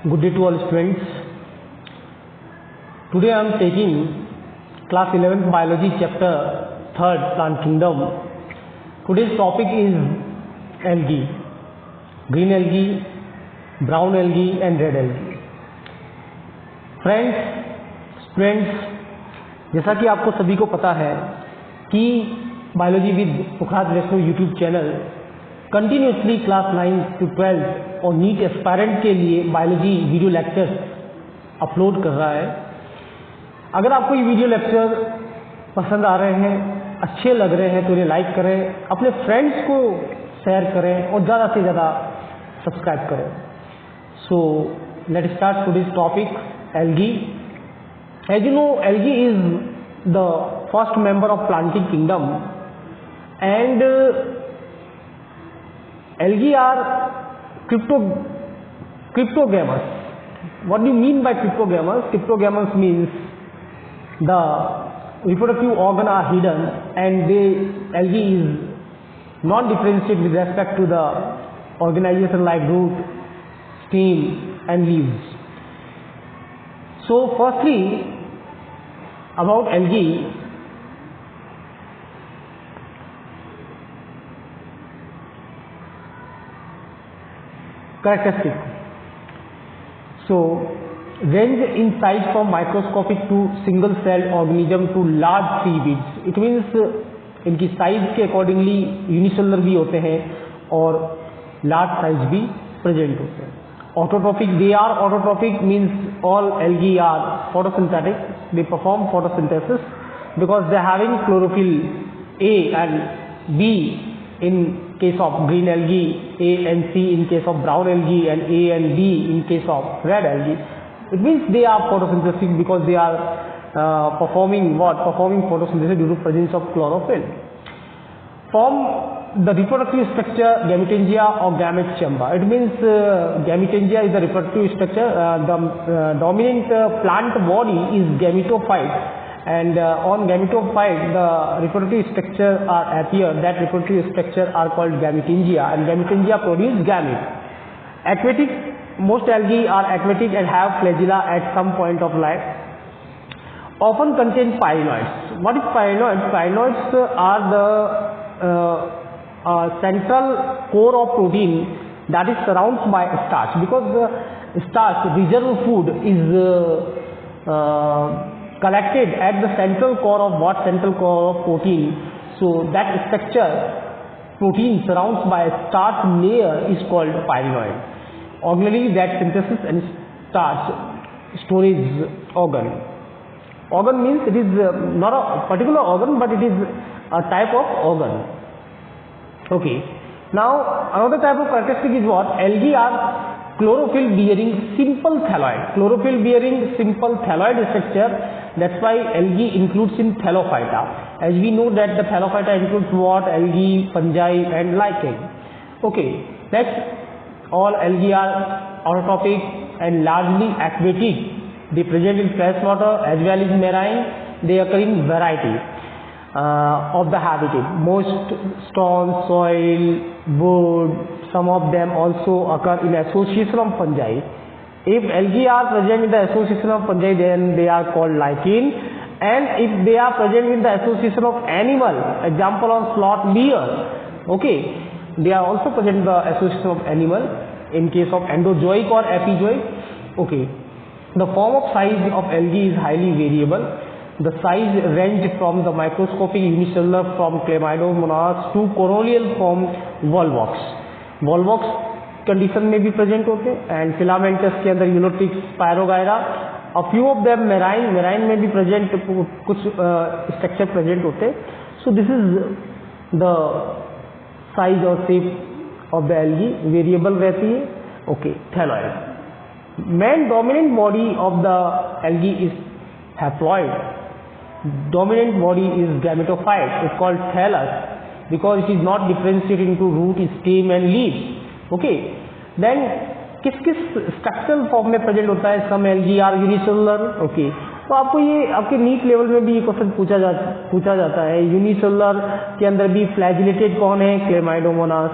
Good day to all students. Today I am taking class 11th biology chapter 3rd plant kingdom. Today's topic is algae, green algae, brown algae and red algae. Friends, students, जैसा कि आपको सभी को पता है कि biology with Pukhraj Vaishnav YouTube channel continuously class 9 to 12 और NEET aspirant के लिए बायोलॉजी वीडियो लेक्चर्स अपलोड कर रहा है। अगर आपको ये वीडियो लेक्चर पसंद आ रहे हैं, अच्छे लग रहे हैं तो इन्हें लाइक करें, अपने फ्रेंड्स को शेयर करें और ज़्यादा से ज़्यादा सब्सक्राइब करें। So let start today's topic algae. As you know, algae is the first member of planting kingdom, and algae are cryptogamous. What do you mean by cryptogamous? Cryptogamous means the reproductive organ are hidden, and algae is not differentiated with respect to the organization like root, stem, and leaves. So, firstly, about algae, characteristic. So, range in size from microscopic to single celled organism to large seaweeds. It means इनकी size के accordingly unicellular भी होते हैं और large size भी present होते हैं। Autotrophic, they are autotrophic means all algae are photosynthetic. They perform photosynthesis because they are having chlorophyll A and B in case of green algae, A and C in case of brown algae, and A and B in case of red algae. It means they are photosynthetic because they are performing photosynthesis due to presence of chlorophyll. From the reproductive structure gametangia or gamete chamber. It means gametangia is the reproductive structure. The dominant plant body is gametophyte, and on gametophyte the reproductive structure appear. That reproductive structure are called gametangia, and gametangia produce gamete. Aquatic, most algae are aquatic and have flagella at some point of life. Often contain pyanoids. What is pyanoids? Pyanoids are the central core of protein that is surrounded by starch, because starch reserve food is collected at the central core of protein. So that structure protein surrounded by a starch layer is called pyanoid. Ordinarily that synthesis and starch storage organ. Organ means it is not a particular organ, but it is a type of organ. Okay, now another type of characteristic is what? Algae are chlorophyll bearing simple thalloid. Chlorophyll bearing simple thalloid structure. That's why algae includes in Thallophyta. As we know that the Thallophyta includes what? Algae, fungi and lichen. Okay, next, all algae are autotrophic and largely aquatic. They present in fresh water as well as marine. They occur in variety of the habitat, most stone, soil, wood. Some of them also occur in association of fungi. If algae are present in the association of fungi, then they are called lichen. And if they are present in the association of animal, example of sloth, bear, okay, they are also present in the association of animal in case of endozoic or epizoic. Okay, the form of size of algae is highly variable. The size range from the microscopic unicellular from Chlamydomonas to coronal from volvox. Volvox condition में भी present होते हैं, and filamentous के अंदर Ulothrix, Spirogyra, a few of them marine में भी present कुछ structure present होते हैं. So this is the size और shape of the algae, variable रहती है. Okay, thalloid. Main dominant body of the algae is haploid. Dominant body is gametophyte. It's called thallus because it is not differentiated into root, stem and leaves. Okay. Then किस structural form में present होता है? सम algae are unicellular. Okay, तो आपको ये आपके NEET level में भी ये क्वेश्चन पूछा जाता है. यूनिसेलुलर के अंदर भी फ्लैजिलेटेड कौन है? क्लेमाइडोमोनास.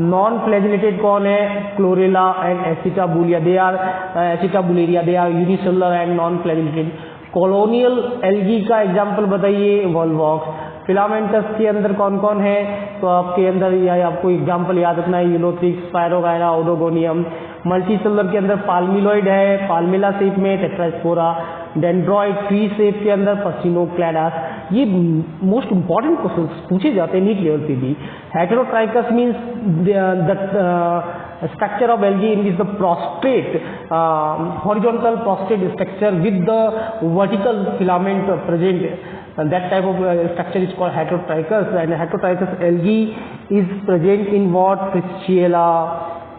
नॉन फ्लैजिलेटेड कौन है? Chlorella and Acetabularia, they are Acetabularia, they are unicellular and non flagellated. Colonial algae का एग्जाम्पल बताइए, वॉल्वॉक्स। फिलामेंटस के अंदर कौन कौन है? तो आपके अंदर या आपको एग्जाम्पल याद रखना है, यूलोथ्रिक्स, स्पायरोगायरा, ओडोगोनियम। मल्टीसेलुलर के अंदर पाल्मिलॉइड है, पाल्मिला शेप में टेट्रास्पोरा। डेंड्रॉइड ट्री शेप के अंदर पर्सिनोक्लेडास। ये मोस्ट इंपॉर्टेंट क्वेश्चन पूछे जाते हैं नीट लेवल पे भी। Heterotrichous means the structure of algae in is the prostrate horizontal prostrate structure with the vertical filament present, and that type of structure is called heterotrichus. And heterotrichus algae is present in what? Fischiella,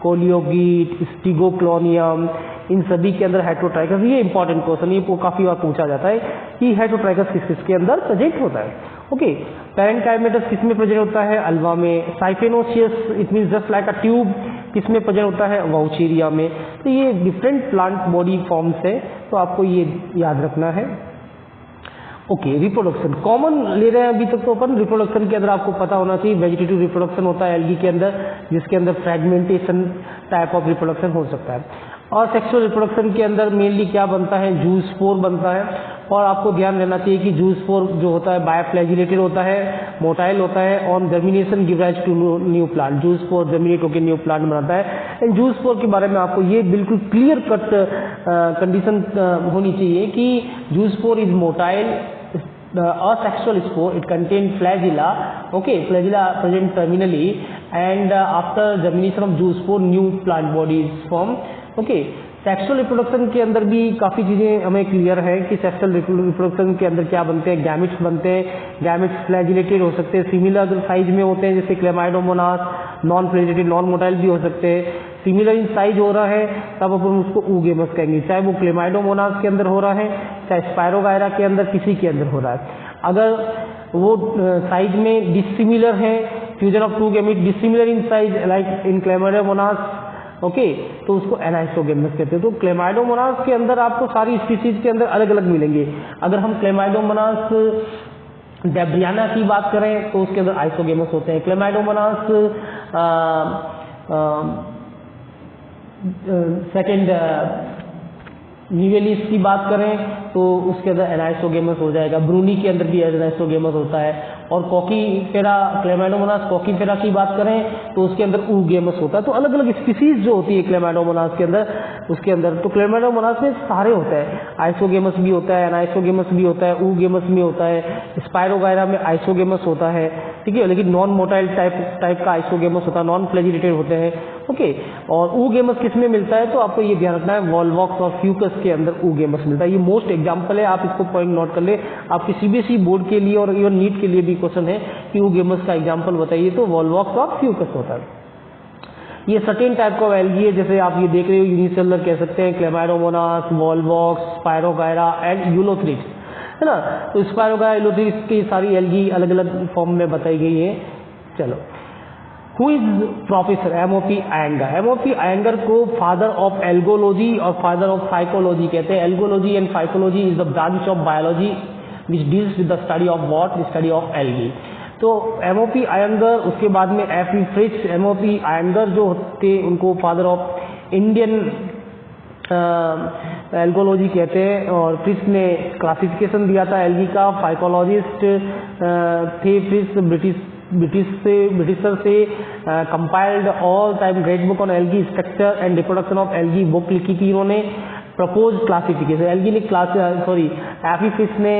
कोलियोगीट, स्टिगोक्लोनियम, इन सभी के अंदर हेटेरोट्राइकस। ये important question, ये काफी बार पूछा जाता है कि हेटेरोट्राइकस किस किस के अंदर प्रेजेंट होता है। ओके, पैरेंकाइमेटस किस में प्रेजेंट होता है? अल्वा में। Siphonaceous it means just like a tube, किस में प्रेजेंट होता है? वाउचेरिया में। तो ये डिफरेंट प्लांट बॉडी फॉर्म्स है, तो आपको ये याद रखना है। ओके, रिप्रोडक्शन कॉमन ले रहे हैं अभी तक तो अपन। रिप्रोडक्शन के अंदर आपको पता होना चाहिए वेजिटेटिव रिप्रोडक्शन होता है एल्गी के अंदर, जिसके अंदर फ्रेगमेंटेशन टाइप ऑफ रिप्रोडक्शन हो सकता है। और सेक्सुअल रिप्रोडक्शन के अंदर मेनली क्या बनता है? जूस्पोर बनता है। और आपको ध्यान रहना चाहिए कि जूस्पोर जो होता है बायोफ्लैजिलेटेड होता है, मोटाइल होता है, on germination give rise to new plant. Zoospore germinate होकर न्यू प्लांट बनाता है। एंड जूस्पोर के बारे में आपको ये बिल्कुल क्लियर कट कंडीशन होनी चाहिए कि zoospore is motile, asexual spore, it contain flagella, okay, flagella present terminally, and after germination of zoospore new plant body is formed. Okay, sexual reproduction के अंदर भी काफ़ी चीज़ें हमें क्लियर है कि सेक्सुअल रिप्रोडक्शन के अंदर क्या बनते हैं? गैमेट्स बनते हैं। गैमेट्स फ्लैजिलेटेड हो सकते हैं, सिमिलर साइज में होते हैं, जैसे Chlamydomonas. Non flagellated non motile भी हो सकते हैं। सिमिलर इन साइज हो रहा है तब अपन उसको ऊगेमस कहेंगे, चाहे वो क्लेमाइडोमोनास के अंदर हो रहा है, चाहे स्पायरोगायरा के अंदर, किसी के अंदर हो रहा है। अगर वो साइज में डिसिमिलर है, fusion of two gamete dissimilar in size like in chlamydomonas, okay, तो उसको एनाइसोगेमस कहते हैं। तो क्लेमाइडोमोनास के अंदर आपको सारी स्पीसीज के अंदर अलग अलग मिलेंगे। अगर हम क्लेमाइडोमोनास डेब्रियाना की बात करें तो उसके अंदर आइसोगेमस होते हैं। क्लेमाइडोमोनास सेकेंड निवेलिस की बात करें तो उसके अंदर एनाइसोगेमस हो जाएगा। ब्रूनी के अंदर भी एनाइसोगेमस होता है। और कॉकीफेरा, क्लेमाइडोमोनास कॉकीफेरा की बात करें तो उसके अंदर ऊगेमस होता है। तो अलग अलग स्पीसीज जो होती है क्लेमाइडोमोनास के अंदर, उसके अंदर तो क्लेमाइडोमोनास में सारे होते हैं। आइसोगेमस भी होता है, एनाइसोगेमस भी होता है, ऊगेमस भी होता है। स्पायरोगायरा में आइसोगेमस होता है, ठीक है, लेकिन नॉन मोटाइल टाइप का आइसोगेमस होता है, नॉन फ्लैजिलेटेड होते हैं। ओके, और ऊगेमस किस में मिलता है? तो आपको ये ध्यान रखना है, वॉल्वॉक्स और फ्यूकस के अंदर ऊगेमस मिलता है। ये मोस्ट एग्जाम्पल है, आप इसको पॉइंट नोट कर ले। आपकी सीबीएसई बोर्ड के लिए और इवन नीट के लिए भी क्वेश्चन है कि ऊगेमस का एग्जाम्पल बताइए, तो वॉल्वॉक्स और फ्यूकस होता है। ये सर्टेन टाइप का एल्गी है, जैसे आप ये देख रहे हो यूनिसेलुलर कह सकते हैं, Chlamydomonas, Volvox, spirogyra and Ulothrix, है ना। तो स्पायरोगायरा, यूलोथ्रिक्स की सारी एल्गी अलग अलग फॉर्म में बताई गई है। चलो, who is professor MOP Iyengar? MOP Iyengar को फादर ऑफ एल्गोलॉजी और फादर ऑफ फाइकोलॉजी कहते हैं। Algology and phycology is the branch of biology which deals with the study of what? Study of algae. तो एमओपी आयंगर, उसके बाद में एफी फ्रिट्ज। एमओपी आयंगर जो थे उनको फादर ऑफ इंडियन एल्गोलॉजी कहते हैं, और फ्रिट्ज ने क्लासिफिकेशन दिया था एल्गी का। फाइकोलॉजिस्ट थे फ्रिट्ज, ब्रिटिशर से compiled all time great book on algae structure and reproduction of algae book लिखी थी इन्होंने। प्रपोज क्लासिफिकेशन एल्गी ने एफी फ्रिट्ज ने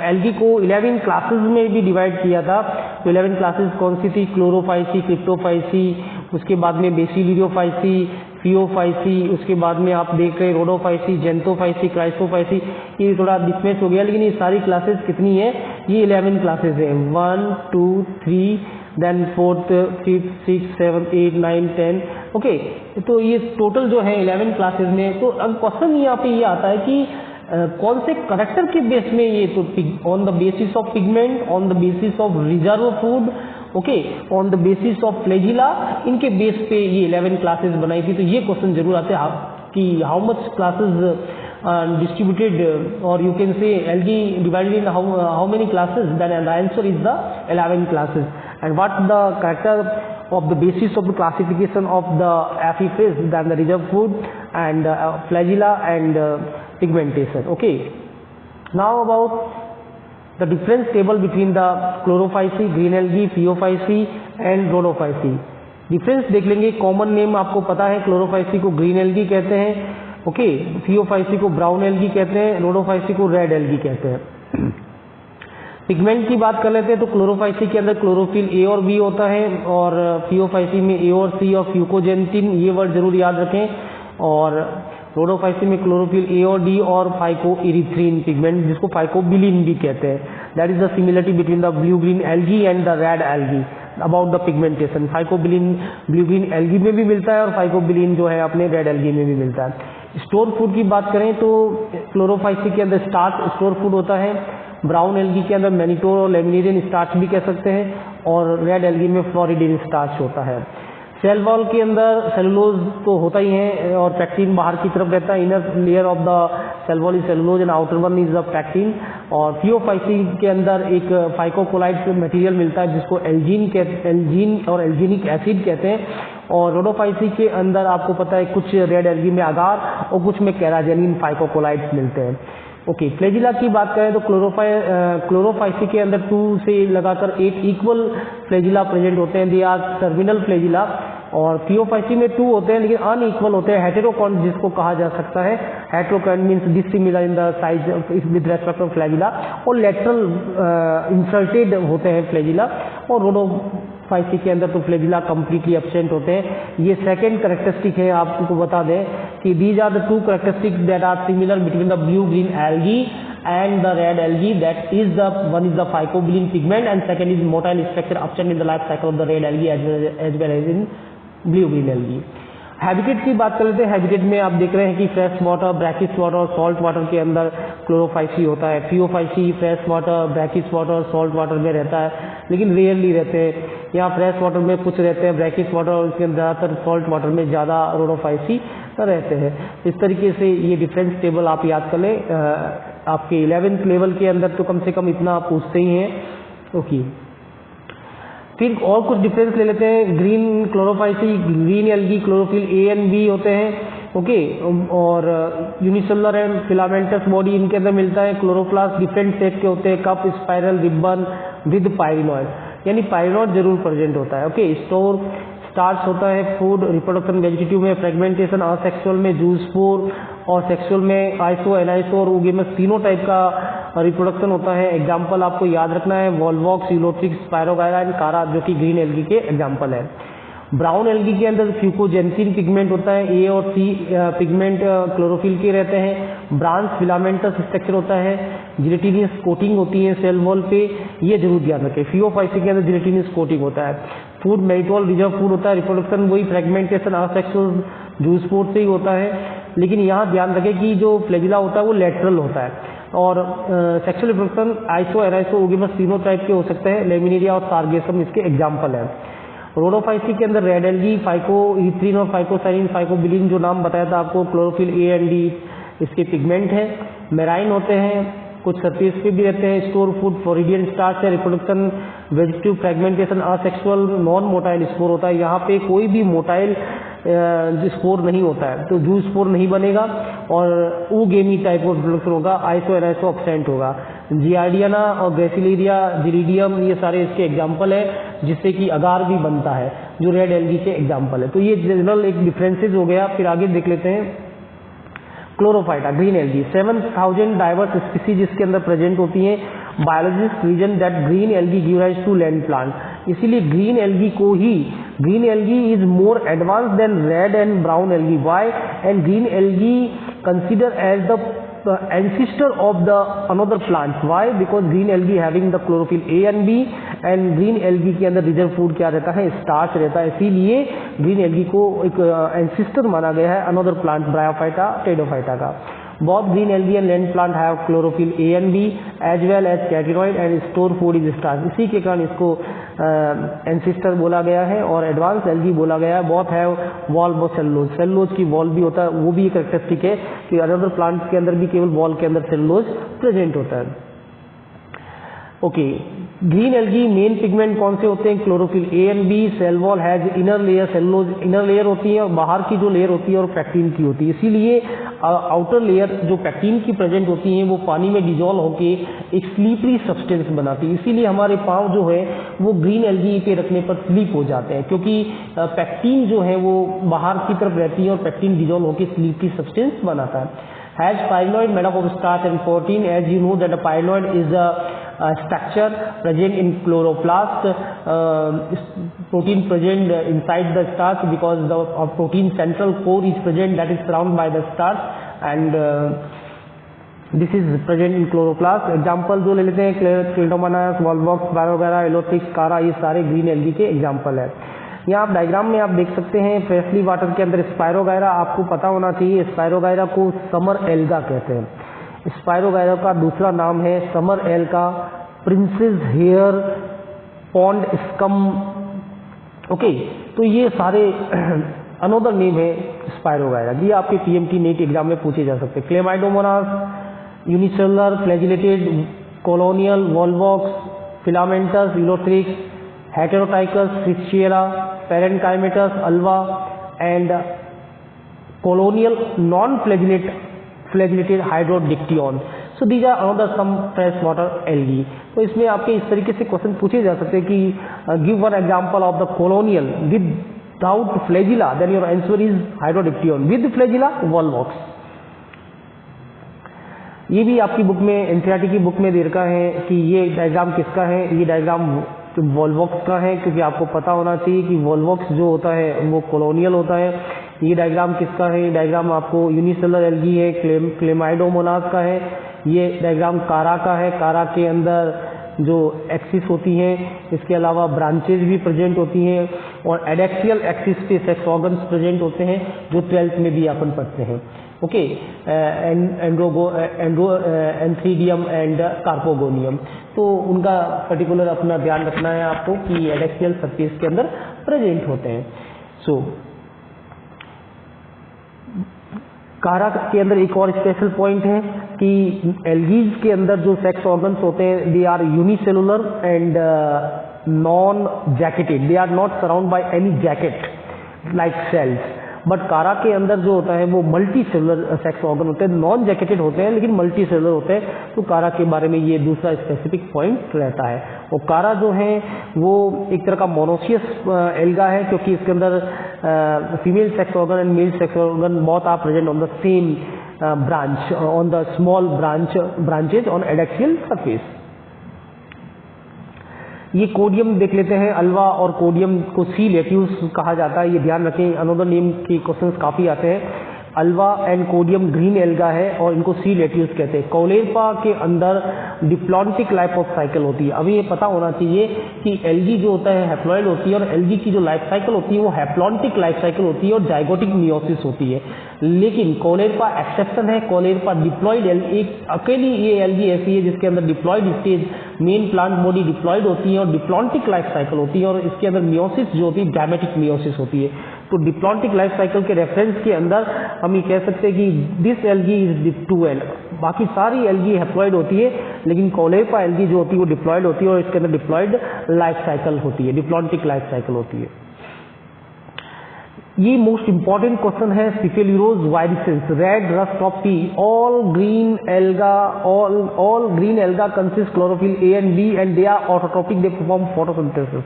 एल्गी को 11 क्लासेस में भी डिवाइड किया था। तो 11 क्लासेस कौन सी थी? क्लोरोफाइसी, क्रिप्टोफाइसी, उसके बाद में बेसिलिडियोफाइसी, फियोफाइसी, उसके बाद में आप देख रहे रोडोफाइसी, जेंटोफाइसी, क्राइसोफाइसी। ये थोड़ा डिस्मिस हो गया, लेकिन ये सारी क्लासेस कितनी है? ये 11 क्लासेस है। 1 2 3 then 4th 5th 6th 7th 8 9 10। Okay, तो ये टोटल जो है 11 क्लासेस में। तो अब क्वेश्चन यहाँ पे ये आता है कि कौन से करेक्टर के बेस में ये, तो on the basis of pigment, on the basis of reserve food, okay, on the basis of flagella, इनके बेस पे ये 11 क्लासेस बनाई थी। तो ये क्वेश्चन जरूर आते हैं कि how much classes distributed, or you can say algae divided in how many classes? Then the answer is the 11 classes. And what the character of the basis of the classification of the amphiphase than the reserve food and flagella and pigmentation. Okay, now about the difference table between the chlorophyceae, green algae, phaeophyceae and rhodophyceae. Difference देख लेंगे. Common name आपको पता है, Chlorophyceae को green algae कहते हैं, okay, Phaeophyceae को brown algae कहते हैं, रोडोफाइसी को रेड एल्गी कहते हैं. पिगमेंट की बात कर लेते हैं तो क्लोरोफाइसी के अंदर क्लोरोफिल ए और बी होता है और फियोफाइसी में ए और सी और फ्यूकोजेंटिन, ये वर्ड जरूर याद रखें. और रोडोफाइसी में क्लोरोफिल ए और डी और फाइकोइरिथ्रिन पिगमेंट जिसको फाइकोबिलिन भी कहते हैं. That is the similarity between the blue green algae and the red algae about the pigmentation. Phycobilin blue green algae में भी मिलता है और फाइकोबिलिन जो है अपने रेड एल्गी में भी मिलता है. स्टोर फूड की बात करें तो क्लोरोफाइसी के अंदर स्टार्च स्टोर फूड होता है, ब्राउन एल्गी के अंदर मैनिटोर और लेमिनेरियन स्टार्च भी कह सकते हैं और रेड एल्गी में फ्लोरिडिन स्टार्च होता है. सेल वॉल के अंदर सेलुलोज तो होता ही है और पैक्टिन बाहर की तरफ रहता है. Inner layer of the cell wall is cellulose and outer one is the pectin. और फियोफाइसी के अंदर एक फाइकोकोलाइड मटेरियल मिलता है जिसको एल्जीन और एल्जीनिक एसिड कहते हैं. और रोडोफाइसी के अंदर आपको पता है कुछ रेड एल्गी में अगार और कुछ में कैराजेनिन फाइकोकोलाइड्स मिलते हैं. ओके, फ्लैजिला की बात करें तो क्लोरोफाइसी के अंदर 2 से लगाकर 8 इक्वल फ्लैजिला प्रेजेंट होते हैं. They are terminal flagella. और फियोफाइसी में 2 होते हैं लेकिन अनइक्वल होते हैं, हेटेरोकॉन्ट जिसको कहा जा सकता है. Heterokont means dissimilar in the size with respect of flagella. और लेटरल इंसर्टेड होते हैं फ्लैजिला. और रोडोफाइसी के अंदर तो फ्लैजिला कंप्लीटली एब्सेंट होते हैं. ये सेकंड कैरेक्टरिस्टिक है. आपको बता दें कि these are the 2 characteristics that are similar between the blue green algae and the red algae. That is the one is the phycobilin pigment and second is motile structure absent in the life cycle of the red algae as well as in blue green algae. Habitat की बात कर लेते हैं. Habitat में आप देख रहे हैं कि फ्रेश वाटर, ब्रैकिश वाटर और सॉल्ट वाटर के अंदर क्लोरोफाइसी होता है. Phaeophyceae fresh water, brackish water और सॉल्ट वाटर में रहता है लेकिन रेयरली रहते हैं. यहाँ फ्रेश वाटर में कुछ रहते हैं, ब्रैकिश वाटर और उसके ज़्यादातर सॉल्ट वाटर में ज़्यादा रोडोफाइसी रहते हैं. इस तरीके से ये डिफरेंस टेबल आप याद कर लें. आपके 11th लेवल के अंदर तो कम से कम इतना पूछते ही हैं. ओके, फिर और कुछ डिफरेंस ले लेते हैं. Green chlorophyceae, green algae chlorophyll A and B होते हैं. ओके, और यूनिसेलुलर एंड फिलामेंटस बॉडी इनके अंदर मिलता है. क्लोरोप्लास्ट डिफरेंट शेप के होते हैं, कप, स्पाइरल, रिबन विद पाइरिनॉइड, यानी पाइरिनॉइड जरूर प्रेजेंट होता है. ओके, स्टोर स्टार्च होता है. फूड रिप्रोडक्शन वेजिटेटिव में, फ्रेगमेंटेशन असेक्सुअल में, जूस स्पोर और सेक्सुअल में आइसो, एनाइसो और ओगेमस तीनों टाइप का रिप्रोडक्शन होता है. एग्जाम्पल आपको याद रखना है वॉल्वॉक्स, यूलोट्रिक्स, स्पायरोगायरा एंड कारा जो कि ग्रीन एल्गी के एग्जाम्पल है. ब्राउन एल्गी के अंदर फ्यूकोजेंसिन पिगमेंट होता है. ए और सी पिगमेंट क्लोरोफिल के रहते हैं. ब्रांच फिलामेंटस स्ट्रक्चर होता है. जिलेटिनियस कोटिंग होती है सेल वॉल पे, ये जरूर ध्यान रखें. फियोफाइसी के अंदर जिलेटिनियस कोटिंग होता है. फूड मेरिटोल रिजर्व फूड होता है. रिप्रोडक्शन वही फ्रेगमेंटेशन असेक्सुअल जूस स्पोर से ही होता है. लेकिन यहाँ ध्यान रखें कि जो फ्लैजिला होता है वो लेटरल होता है. और सेक्सुअल रिप्रोडक्शन आइसो, एनाइसो, ओगेमस तीनों टाइप के हो सकते हैं. लेमिनेरिया और सार्गेसम इसके एग्जाम्पल है. रोडोफाइसी के अंदर रेड एल्गी, फाइकोइथ्रिन और फाइकोसाइनिन, फाइकोबिलिन जो नाम बताया था आपको, क्लोरोफिल ए एंड डी इसके पिगमेंट है. मेराइन होते हैं, कुछ सरफेस पे भी रहते हैं. स्टोर फूड फ्लोरिडियन स्टार्च है. Reproduction vegetative, fragmentation asexual, non motile spore होता है. यहाँ पे कोई भी मोटाइल स्पोर नहीं होता है तो जूस स्पोर नहीं बनेगा और ऊगेमी टाइप ऑफ प्रोडक्शन होगा. आइसो, एनाइसो एब्सेंट होगा. जियार्डियाना और ग्रेसिलेरिया, जिरीडियम ये सारे इसके एग्जाम्पल है जिससे कि अगार भी बनता है जो रेड एल्गी के एग्जाम्पल है. तो ये जनरल एक डिफरेंसेस हो गया. फिर आगे देख लेते हैं Chlorophyta, green algae. 7000 diverse species इसके अंदर प्रेजेंट होती हैं. Biologist reason that green algae give rise to land plant. इसीलिए ग्रीन एल्गी को ही, green algae is more advance than red and brown algae. Why? And green algae consider as the ancestor of the another plants. Why? Because green algae having the chlorophyll A and B and green algae के अंदर reserve food क्या रहता है, starch रहता है. इसीलिए green algae को एक एंसेस्टर माना गया है अनदर प्लांट ब्रायोफाइटा, टेडोफाइटा का. Both green algae and land plant have chlorophyll A and B as well as carotenoid and store food is starch. इसी के कारण इसको एंसेस्टर बोला गया है और एडवांस एल्गी बोला गया है. Both have wall of cellulose. Cellulose की वॉल भी होता है, वो भी एक कैरेक्टरिस्टिक है कि अनदर प्लांट के अंदर भी केवल वॉल के अंदर सेलुलोज प्रेजेंट होता है. Okay, green algae main pigment कौन से होते हैं? Chlorophyll A and B, cell wall has inner layer, cellulose inner layer होती है और बाहर की जो लेयर होती है और पैक्टिन की होती है। इसीलिए आउटर लेयर जो पैक्टिन की प्रेजेंट होती है वो पानी में डिजोल्व होके एक स्लीपरी सब्सटेंस बनाती है। इसीलिए हमारे पाँव जो है वो ग्रीन एल्गी पे रखने पर स्लीप हो जाते हैं, क्योंकि पैक्टिन जो है वो बाहर की तरफ रहती है और पैक्टिन डिजोल्व होकर स्लीपरी सब्सटेंस बनाता है। Has pynoid made up of starch and protein? As you know that a pynoid is a structure present in chloroplast, protein present inside the starch because the protein central core is present, that is surrounded by the starch, and this is present in chloroplast. Example जो ले लेते हैं क्लेटोमोनास, Volvox, spirogyra, एलोथिक्स, कारा, ये सारे green algae के example है। यहाँ आप डायग्राम में आप देख सकते हैं फ्रेशली वाटर के अंदर स्पायरोगायरा, आपको पता होना चाहिए स्पायरोगायरा को समर एल्गा कहते हैं। स्पायरोगायरा का दूसरा नाम है summer alga, princess hair, pond scum. Okay, तो ये सारे अनोदर नेम है स्पायरोगायरा। ये आपके पीएमटी नेट एग्जाम में पूछे जा सकते हैं। Chlamydomonas, unicellular, flagellated, colonial, Volvox, filamentous, Ulothrix, heterotrichous, Fritschiella, parenchymatous, Ulva, and colonial non-flagellated hydrodictyon. So these are another some freshwater algae. तो इसमें आपके इस तरीके से क्वेश्चन पूछे जा सकते हैं कि give one example of the colonial without flagella, then your answer is hydrodictyon. With flagella, volvox. ये भी आपकी बुक में एनसीईआरटी की बुक में दे रखा है कि ये डायग्राम किसका है। ये डायग्राम वॉलवॉक्स का है, क्योंकि आपको पता होना चाहिए कि वॉलवॉक्स जो होता है वो कॉलोनियल होता है। ये डायग्राम किसका है? ये डायग्राम आपको यूनिसेलुलर एल्गी है, क्लेमाइडोमोनास का है। ये डायग्राम कारा का है। कारा के अंदर जो एक्सिस होती हैं, इसके अलावा ब्रांचेज भी प्रेजेंट होती हैं और एडेक्सियल एक्सिस पे सेक्स ऑर्गन्स प्रेजेंट होते हैं, जो 12th में भी अपन पढ़ते हैं। ओके, एंथ्रीडियम एंड कार्पोगोनियम, तो उनका पर्टिकुलर अपना ध्यान रखना है आपको कि एडेक्सियल सरफेस के अंदर प्रेजेंट होते हैं। सो कारा के अंदर एक और स्पेशल पॉइंट है कि एल्गीज के अंदर जो सेक्स ऑर्गन्स होते हैं they are unicellular and non jacketed, they are not surround by any jacket like cells. But chara के अंदर जो होता है वो मल्टी सेलुलर सेक्स ऑर्गन होते हैं, नॉन जैकेटेड होते हैं लेकिन मल्टी सेलुलर होते हैं। तो कारा के बारे में ये दूसरा स्पेसिफिक पॉइंट रहता है। और कारा जो है वो एक तरह का मोनोसियस एल्गा है, क्योंकि इसके अंदर female sex organ and male sex organ both are present on the same branch, on the small branches on adaxial surface. ये कोडियम देख लेते हैं। अल्वा और कोडियम को सी लेट्यूस कहा जाता है, ये ध्यान रखें। अनदर नेम के क्वेश्चंस काफी आते हैं। अल्वा एंड कोडियम ग्रीन एल्गा है और इनको सी लेट्यूस कहते हैं। कौलेरपा के अंदर डिप्लॉन्टिक लाइफ ऑफ साइकिल होती है। अभी ये पता होना चाहिए कि एल्गी जो होता है हैप्लॉइड होती है और एल्गी की जो लाइफ साइकिल होती है वो हैप्लॉन्टिक लाइफ साइकिल होती है और जाइगोटिक मियोसिस होती है। लेकिन कौलेरपा एक्सेप्शन है। कौलेरपा डिप्लॉइड एक अकेली ये एल्गी ऐसी है जिसके अंदर diploid stage, main plant body diploid होती है और डिप्लॉन्टिक लाइफ साइकिल होती है और इसके अंदर मियोसिस जो होती है गैमेटिक मियोसिस होती है। तो डिप्लॉन्टिक लाइफ साइकिल के रेफरेंस के अंदर हम ये कह सकते हैं कि दिस एल्गी इज डिप2L। बाकी सारी एल्गी हैप्लॉइड होती है लेकिन कौलेरपा एल्गी जो होती है वो डिप्लॉइड होती है और इसके अंदर डिप्लॉइड लाइफ साइकिल होती है, डिप्लॉन्टिक लाइफ साइकिल होती है। ये मोस्ट इंपॉर्टेंट क्वेश्चन है। Cephaleuros virescens, red rust of tea, all green alga consist chlorophyll A and b and they are autotrophic, they perform photosynthesis.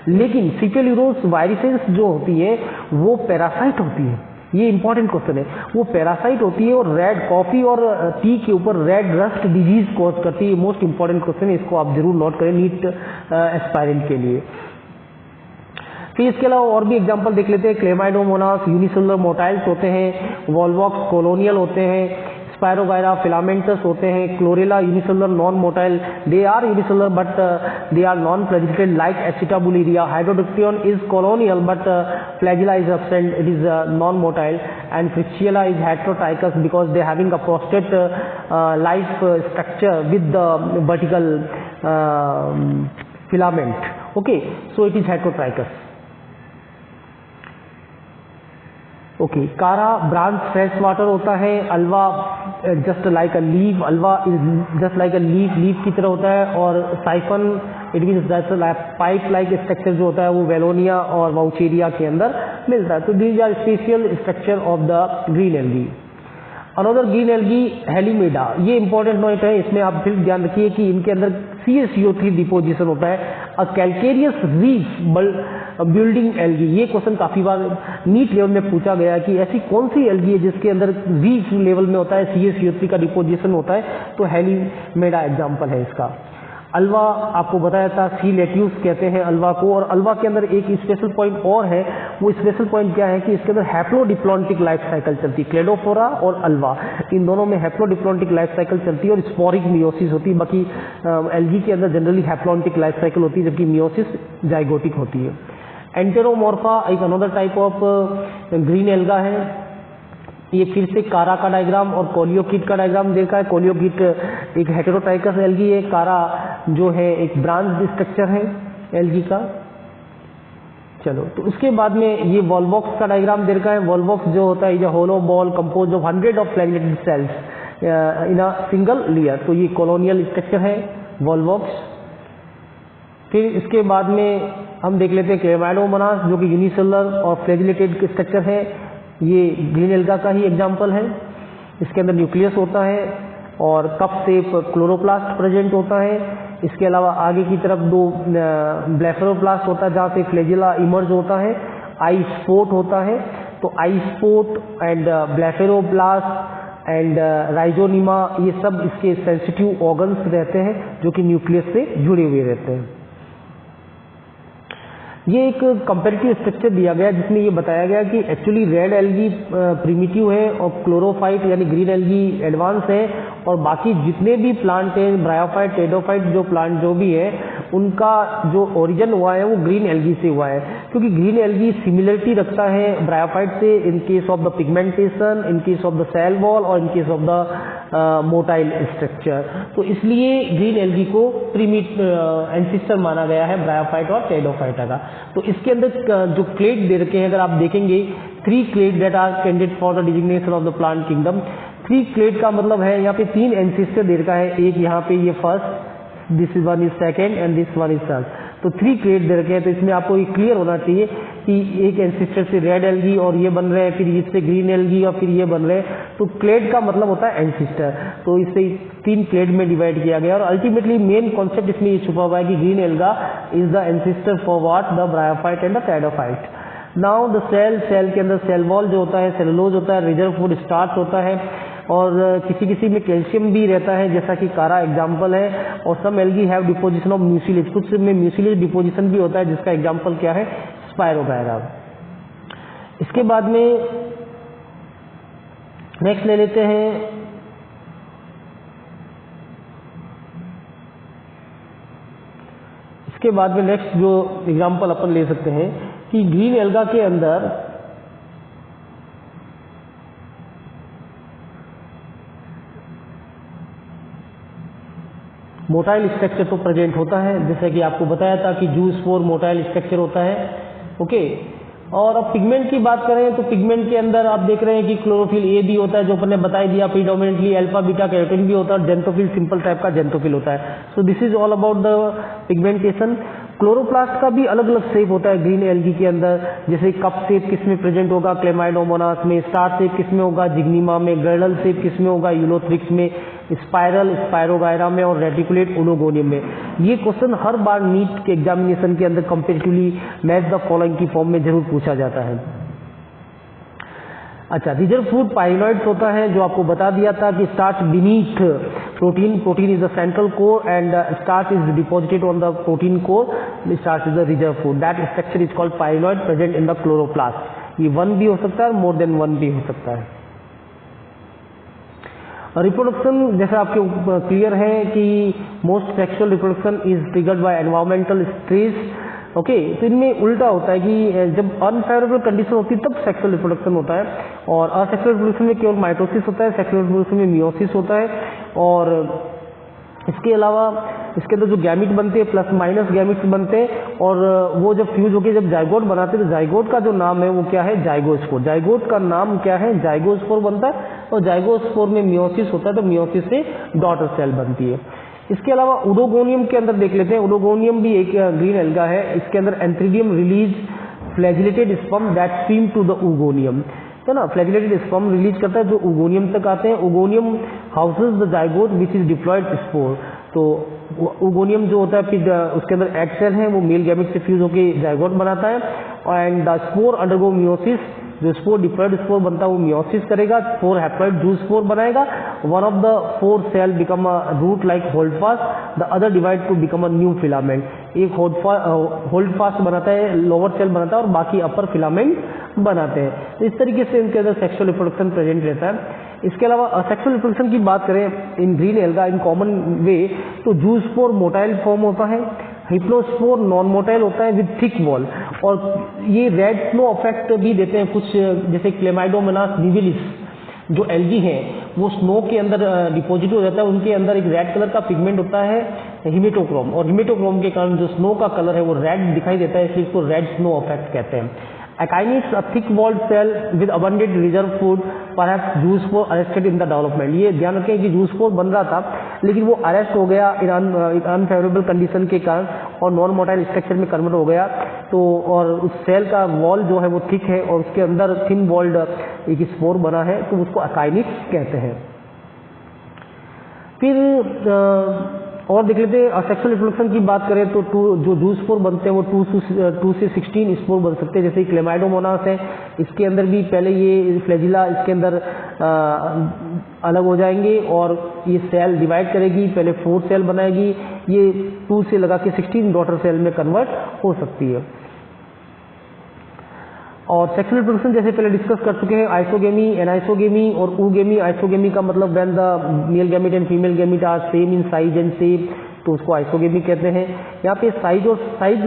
लेकिन सिफेल्यूरोज वायरिसेंस जो होती है वो पैरासाइट होती है। ये इंपॉर्टेंट क्वेश्चन है। वो पैरासाइट होती है और रेड कॉफी और टी के ऊपर रेड रस्ट डिजीज कॉज करती है। मोस्ट इंपॉर्टेंट क्वेश्चन है, इसको आप जरूर नोट करें नीट एस्पायरेंट के लिए। फिर इसके अलावा और भी एग्जांपल देख लेते हैं। क्लेमाइडोमोनास यूनिसेलुलर मोटाइल्स होते हैं, वॉलवॉक्स कॉलोनियल होते हैं, स्पायरोगायरा फिलामेंटस होते हैं, Chlorella unicellular non motile, they are unicellular but they are non flagellated like Acetabularia. Hydrodictyon is colonial but flagella is absent, it is non motile. And Fritschiella is heterotrichous because they having a prostrate life structure with the vertical filament. Okay, so it is heterotrichous. Okay, Chara branch fresh water होता है, Ulva just like a leaf, Ulva is just like a leaf की तरह होता है, और siphon it means that's pipe like structure जो होता है वो वेलोनिया और वाउचेरिया के अंदर मिलता है। तो these are special structure of the green algae. Another green algae Halimeda, ये इंपॉर्टेंट नोट है, इसमें आप फिर ध्यान रखिए कि इनके अंदर CaCO3 डिपोजिशन होता है। अ कैल्केरियस रीफ बिल्डिंग एल्गी, ये क्वेश्चन काफी बार नीट लेवल में पूछा गया है कि ऐसी कौन सी एल्गी है जिसके अंदर रीफ लेवल में होता है CaCO3 का डिपोजिशन होता है, तो हेलीमेडा एग्जाम्पल है इसका। अल्वा आपको बताया था, सी लेट्यूस कहते हैं अल्वा को, और अल्वा के अंदर एक स्पेशल पॉइंट और है, वो स्पेशल पॉइंट क्या है कि इसके अंदर हैप्लोडिप्लॉन्टिक लाइफ साइकिल चलती है। क्लेडोफोरा और अल्वा इन दोनों में हैप्लोडिप्लॉन्टिक लाइफ साइकिल चलती है और स्पोरिक मियोसिस होती है। बाकी एल्गी के अंदर जनरली हैप्लॉन्टिक लाइफ साइकिल होती है, जबकि मियोसिस जाइगोटिक होती है। एंटेरोमॉर्फा एक another type of green alga है। ये फिर से कारा का डायग्राम और कोलियोकिट का डायग्राम देखा है। कोलियोकिट एक हेटेरोटाइकस एल्गी है, कारा जो है एक ब्रांच स्ट्रक्चर है एल्गी का। चलो, तो उसके बाद में ये वॉलवॉक्स का डायग्राम देखा है। वॉलवॉक्स जो होता है, ये hollow ball compose of 100 of flagellated cells in a single layer, तो ये कॉलोनियल स्ट्रक्चर है वॉलवॉक्स। फिर इसके बाद में हम देख लेते हैं क्लेमाइडोमोनास जो कि यूनिसेलुलर और फ्लैगेलेटेड स्ट्रक्चर है, ये ग्रीन एल्गा का ही एग्जाम्पल है। इसके अंदर न्यूक्लियस होता है और कप शेप क्लोरोप्लास्ट प्रेजेंट होता है। इसके अलावा आगे की तरफ दो ब्लेफेरोप्लास्ट होता है जहाँ से फ्लैजिला इमर्ज होता है। आई स्पोर्ट होता है, तो आई स्पोर्ट एंड ब्लेफेरोप्लास्ट एंड राइजोनिमा ये सब इसके सेंसिटिव ऑर्गन्स रहते हैं जो कि न्यूक्लियस से जुड़े हुए रहते हैं। ये एक कंपैरेटिव स्ट्रक्चर दिया गया जिसमें ये बताया गया कि एक्चुअली रेड एल्गी प्रिमिटिव है और क्लोरोफाइट यानी ग्रीन एल्गी एडवांस है, और बाकी जितने भी प्लांट हैं ब्रायोफाइट टेडोफाइट जो प्लांट जो भी है उनका जो ओरिजिन हुआ है वो ग्रीन एल्गी से हुआ है, क्योंकि ग्रीन एल्गी सिमिलरिटी रखता है ब्रायोफाइट से in case of the pigmentation, in case of the cell wall और in case of the motile structure. तो इसलिए ग्रीन एल्गी को एंसिस्टर माना गया है ब्रायोफाइट और टेडोफाइट का। तो इसके अंदर जो क्लेड दे रखे हैं अगर आप देखेंगे 3 clade that are candidate for the designation of the plant kingdom. 3 clade का मतलब है यहाँ पे 3 एंसिस्टर दे रखा है, एक यहाँ पे ये first, this is one is second and this one is third, तो 3 क्लेड दे रखे हैं। तो इसमें आपको ये क्लियर होना चाहिए कि एक एंसिस्टर से रेड एल्गी और ये बन रहे हैं, फिर इससे ग्रीन एल्गी और फिर ये बन रहे हैं। तो क्लेड का मतलब होता है एंसिस्टर, तो इससे 3 क्लेड में डिवाइड किया गया और अल्टीमेटली मेन कॉन्सेप्ट इसमें ये छुपा हुआ है कि green alga is the ancestor for what the bryophyte and the pteridophyte. Now the cell के अंदर सेल वॉल जो होता है, सेलुलोज होता है, रिजर्व फूड स्टार्च होता है और किसी किसी में कैल्शियम भी रहता है जैसा कि कारा एग्जाम्पल है। और some algae have deposition of mucilage, कुछ में म्यूसिलेज डिपोजिशन भी होता है जिसका एग्जाम्पल क्या है, स्पायरोगायरा। इसके बाद में नेक्स्ट ले लेते हैं इसके बाद में नेक्स्ट जो एग्जाम्पल अपन ले सकते हैं कि ग्रीन एल्गा के अंदर मोटाइल स्ट्रक्चर तो प्रेजेंट होता है, जैसे कि आपको बताया था कि जू स्पोर मोटाइल स्ट्रक्चर होता है। ओके, और अब पिगमेंट की बात करें तो पिगमेंट के अंदर आप देख रहे हैं कि क्लोरोफिल ए भी होता है जो अपन ने बता दिया, प्रीडोमिनेटली अल्फा बीटा कैरोटीन भी होता है और जेंथोफिल सिंपल टाइप का जेंथोफिल होता है। सो this is all about the pigmentation. Chloroplast का भी अलग अलग शेप होता है ग्रीन एल्गी के अंदर, जैसे कप शेप किसमें प्रेजेंट होगा, क्लेमाइडोमोनास में, स्टार शेप किसमें होगा, जिग्निमा में, गर्डल शेप किसमें होगा, यूलोथ्रिक्स में, स्पाइरल स्पायरोगायरा में और रेटिकुलेट ओनोगोनियम में। ये क्वेश्चन हर बार नीट के एग्जामिनेशन के अंदर कंपेरेटिवली मैच द फॉलोइंग की फॉर्म में जरूर पूछा जाता है। अच्छा, रिजर्व फूड पाइनॉइड्स होता है जो आपको बता दिया था कि starch beneath protein, protein is the central core and starch is deposited on the protein core, starch is the reserve food. That structure is called pyrenoid present in the chloroplast. ये 1 भी हो सकता है और मोर देन 1 भी हो सकता है। रिप्रोडक्शन जैसे आपके क्लियर है कि most sexual reproduction is triggered by environmental stress. Okay, तो इनमें उल्टा होता है कि जब अनफेवरेबल कंडीशन होती है तब सेक्सुअल रिप्रोडक्शन होता है, और असेक्सुअल रिप्रोडक्शन में केवल माइटोसिस होता है, सेक्सुअल रिप्रोडक्शन में मियोसिस होता है। और इसके अलावा इसके अंदर जो गैमिट बनते हैं प्लस माइनस गैमिट्स बनते हैं और वो जब फ्यूज होकर जब जाइगोट बनाते हैं तो जाइगोट का जो नाम है वो क्या है, जाइगोस्पोर। जाइगोट का नाम क्या है, जाइगोस्पोर बनता है और जाइगोस्पोर में मियोसिस होता है तो मियोसिस से डॉटर सेल बनती है। इसके अलावा उडोगोनियम के अंदर देख लेते हैं। उडोगोनियम भी एक ग्रीन एल्गा है। इसके अंदर antheridium release flagellated sperm that stream to the oogonium, है ना, फ्लैजिलेटेड स्पर्म रिलीज करता है जो उगोनियम तक आते हैं। Oogonium houses the zygote which is diploid spore. तो उगोनियम जो होता है फिर उसके अंदर एग सेल है वो मेल गैमेट से फ्यूज होकर जाइगोट बनाता है and the spore undergo meiosis. जो स्पोर डिप्लॉयड स्पोर बनता है वो मियोसिस करेगा, 4 हैप्लॉइड जूस स्पोर बनाएगा। One of the 4 cell become a root like holdfast, the other divide to become a new filament. एक holdfast बनाता है, lower cell बनाता है और बाकी अपर फिलामेंट बनाते हैं। तो इस तरीके से इनके अंदर सेक्सुअल रिप्रोडक्शन प्रेजेंट रहता है। इसके अलावा सेक्सुअल रिप्रोडक्शन की बात करें इन ग्रीन एल्गा इन कॉमन वे तो जूस स्पोर मोटाइल फॉर्म होता है, हिप्लोस्पोर नॉन मोटाइल होता है विद थिक वॉल और ये रेड स्नो इफेक्ट भी देते हैं कुछ, जैसे क्लेमाइडोमोनास निविलिस जो एल्गी है वो स्नो के अंदर डिपॉजिट हो जाता है, उनके अंदर एक रेड कलर का पिगमेंट होता है हिमेटोक्रोम और हिमेटोक्रोम के कारण जो स्नो का कलर है वो रेड दिखाई देता है, इसलिए इसको रेड स्नो इफेक्ट कहते हैं। Echinus, a thick-walled cell with abundant reserve food, perhaps zoospore arrested in the development। ये ध्यान रखें कि जूस्पोर बन रहा था लेकिन वो अरेस्ट हो गया इन अनफेवरेबल कंडीशन के कारण और नॉन मोटाइल स्ट्रक्चर में कन्वर्ट हो गया। तो और उस सेल का वॉल जो है वो थिक है और उसके अंदर थिन वॉल्ड एक स्पोर बना है तो उसको अकाइनिक्स कहते हैं। फिर और देख लेते हैं सेक्सुअल रिप्रोडक्शन की बात करें तो जो जूस स्पोर बनते हैं वो 2 से 16 स्पोर बन सकते हैं। जैसे क्लेमाइडोमोनास है, इसके अंदर भी पहले ये फ्लैजिला इसके अंदर अलग हो जाएंगे और ये सेल डिवाइड करेगी, पहले 4 सेल बनाएगी, ये 2 से लगा के 16 डॉटर सेल में कन्वर्ट हो सकती है। और सेक्सुअल रिप्रोडक्शन जैसे पहले डिस्कस कर चुके हैं, आइसोगेमी, एनाइसोगेमी और ऊगेमी। आइसोगेमी का मतलब when the male gamete and female gamete are same in size and shape तो उसको आइसोगेमी कहते हैं। यहाँ पे साइज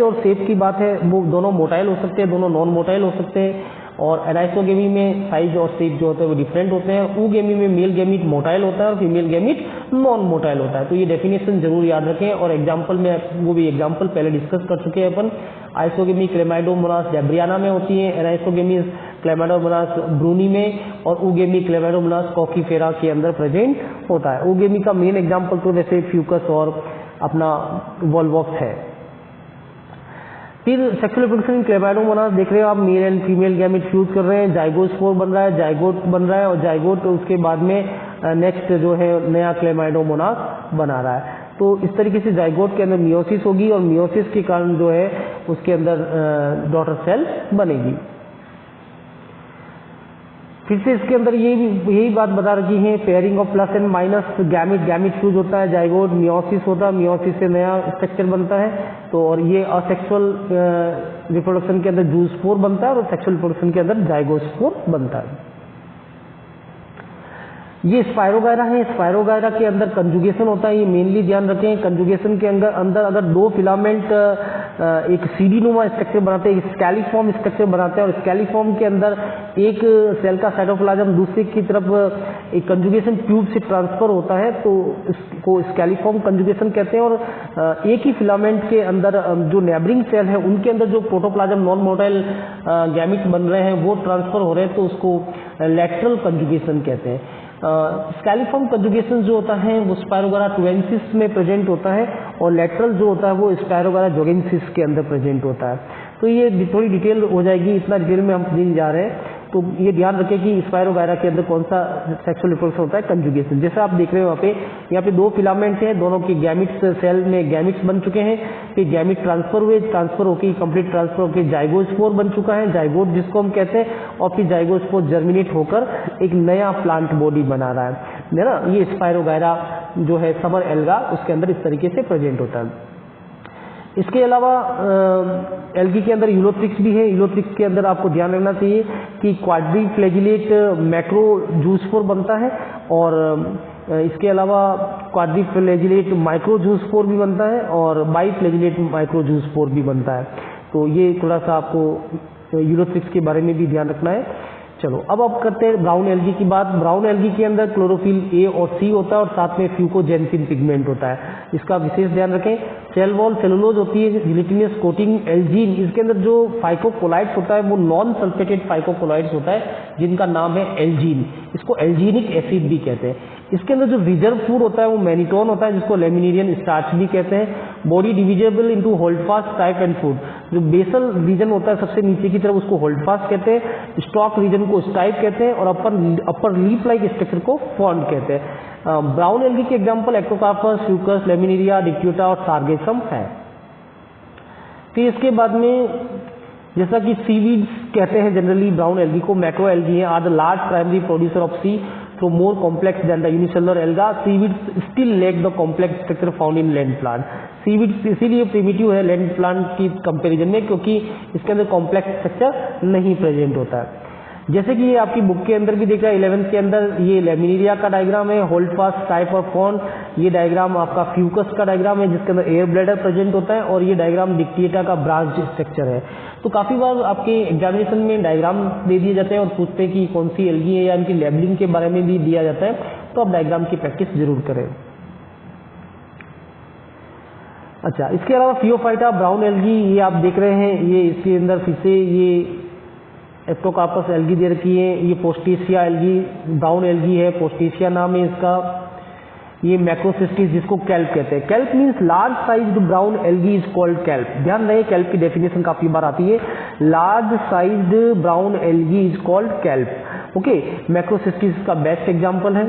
और शेप की बात है, वो दोनों मोटाइल हो सकते हैं, दोनों नॉन मोटाइल हो सकते हैं। और एनाइसोगेमी में साइज और शेप जो होते हैं वो डिफरेंट होते हैं। ऊगेमी में मेल गैमेट मोटाइल होता है और फीमेल गैमेट नॉन मोटाइल होता है। तो ये डेफिनेशन जरूर याद रखें और एग्जाम्पल में वो भी एग्जाम्पल पहले डिस्कस कर चुके हैं अपन। आइसोगेमी क्लेमाइडोमोनास जैब्रियाना में होती है, एनाइसोगेमी क्लेमाइडोमोनास ब्रूनी में और ऊगेमी क्लेमाइडोमोनास कॉकीफेरा के अंदर प्रेजेंट होता है। ऊगेमी का मेन एग्जाम्पल तो जैसे फ्यूकस और अपना वॉल्वॉक्स है। फिर सेक्सुअल रिप्रोडक्शन इन क्लेमाइडोमोनास देख रहे हो आप, male and female gamete fuse कर रहे हैं, जाइगोस्पोर बन रहा है, जाइगोट बन रहा है और जाइगोट उसके बाद में नेक्स्ट जो है नया क्लेमाइडोमोनास बना रहा है। तो इस तरीके से जाइगोट के अंदर मियोसिस होगी और मियोसिस के कारण जो है उसके अंदर डॉटर सेल बनेगी। फिर से इसके अंदर यही बात बता रखी है, pairing of plus and minus gamete fuse होता है, जाइगोट मियोसिस होता है, मियोसिस से नया स्ट्रक्चर बनता है। तो और ये असेक्सुअल रिप्रोडक्शन के अंदर जूस्पोर बनता है और सेक्सुअल रिप्रोडक्शन के अंदर जाइगोस्पोर बनता है। ये स्पायरोगायरा है, स्पायरोगायरा के अंदर कंजुगेशन होता है, ये मेनली ध्यान रखें। कंजुगेशन के अंदर अगर 2 फिलामेंट एक सीडी नुमा स्ट्रक्चर बनाते हैं, एक स्कैलिफॉर्म स्ट्रक्चर बनाते हैं और स्कैलिफॉर्म के अंदर एक सेल का साइटोप्लाज्म दूसरे की तरफ एक कंजुगेशन ट्यूब से ट्रांसफर होता है तो इसको स्कैलिफॉर्म कंजुगेशन कहते हैं। और एक ही फिलामेंट के अंदर जो नेबरिंग सेल है उनके अंदर जो प्रोटोप्लाज्म नॉन मोटाइल गैमेट बन रहे हैं वो ट्रांसफर हो रहे हैं तो उसको लैटरल कंजुगेशन कहते हैं। स्कैलिफॉर्म कंजुगेशन जो होता है वो स्पायरोगायरा टुवेंसिस में प्रेजेंट होता है और लेटरल जो होता है वो स्पायरोगायरा जोगेंसिस के अंदर प्रेजेंट होता है। तो ये थोड़ी डिटेल हो जाएगी, इतना डिटेल में हम नहीं जा रहे हैं। तो ये ध्यान रखें कि स्पायरोगायरा के अंदर कौन सा सेक्सुअल रिप्रोडक्शन होता है, कंजुगेशन। जैसे आप देख रहे हो यहाँ पे 2 फिलामेंट हैं, दोनों के गैमिट्स सेल में गैमिट्स बन चुके हैं, फिर गैमिट ट्रांसफर हुए, ट्रांसफर होकर कंप्लीट ट्रांसफर होकर जाइगोस्पोर बन चुका है, जाइगोट जिसको हम कहते हैं, और फिर जाइगोस्पोर जर्मिनेट होकर एक नया प्लांट बॉडी बना रहा है ना। ये स्पायरोगायरा जो है समर एल्गा उसके अंदर इस तरीके से प्रेजेंट होता है। इसके अलावा एल्गी के अंदर यूलोथ्रिक्स भी है। यूलोथ्रिक्स के अंदर आपको ध्यान रखना चाहिए कि क्वाड्रीफ्लैजिलेट मैक्रो जूस्पोर बनता है और इसके अलावा क्वाड्रीफ्लैजिलेट माइक्रो जूस्पोर भी बनता है और बाईफ्लैजिलेट माइक्रो जूस्पोर भी बनता है। तो ये थोड़ा सा आपको यूलोथ्रिक्स के बारे में भी ध्यान रखना है। चलो अब करते हैं ब्राउन एल्गी की बात। ब्राउन एल्गी के अंदर क्लोरोफिल ए और सी होता है और साथ में फ्यूकोजेंसिन पिगमेंट होता है, इसका विशेष ध्यान रखें। सेल वॉल सेलुलोज होती है, जिलेटिनस कोटिंग एल्जीन, इसके अंदर जो फाइकोकोलाइड्स होता है वो नॉन सल्फेटेड फाइकोकोलाइड्स होता है जिनका नाम है एल्जीन, इसको एल्जीनिक एसिड भी कहते हैं। इसके अंदर जो रिजर्व फूड होता है वो मैनिटोन होता है जिसको लेमिनेरियन स्टार्च भी कहते हैं। Body divisible into holdfast type and frond, जो बेसल रीजन होता है सबसे नीचे की तरफ उसको होल्डफास्ट कहते हैं, स्टॉक रीजन को स्टाइप कहते हैं और अपर लीफ लाइक स्ट्रक्चर को फॉन्ड कहते हैं। ब्राउन एल्गी के एग्जांपल एक्टोकार्पस, फ्यूकस, लेमिनेरिया, डिक्यूटा और सार्गेसम है। फिर इसके बाद में जैसा कि सीवीड्स कहते हैं जनरली ब्राउन एल्गी को, macro algae are the large primary producer of sea through more complex than the unicellular alga. Seaweeds still lack the complex structure found in land plant. Seaweeds इसीलिए primitive है land plant की comparison में क्योंकि इसके अंदर complex structure नहीं present होता है। जैसे कि ये आपकी बुक के अंदर भी दिख रहा है 11th के अंदर, ये लेमिनेरिया का डायग्राम है, होल्डफास्ट टाइप और फॉन्ड। ये डायग्राम आपका फ्यूकस का डायग्राम है जिसके अंदर एयर ब्लैडर प्रेजेंट होता है और ये डायग्राम डिक्टिएटा का ब्रांच स्ट्रक्चर है। तो काफी बार आपके एग्जामिनेशन में डायग्राम दे दिए जाते हैं और पूछते हैं कि कौन सी एल्गी है या इनकी लेबलिंग के बारे में भी दिया जाता है, तो आप डायग्राम की प्रैक्टिस जरूर करें। अच्छा, इसके अलावा फियोफाइटा ब्राउन एल्गी ये आप देख रहे हैं, ये इसके अंदर फिर से ये एक्टोकार्पस एल्गी दे रखी है, ये पोस्टेशिया एल्गी ब्राउन एल्गी है, पोस्टेशिया नाम है इसका। ये मैक्रोसिस्टिस जिसको कैल्प कहते हैं। Kelp means large sized brown algae is called kelp. ध्यान रहे कैल्प की डेफिनेशन काफी बार आती है, large sized brown algae is called kelp. Okay, Macrocystis का बेस्ट एग्जांपल है।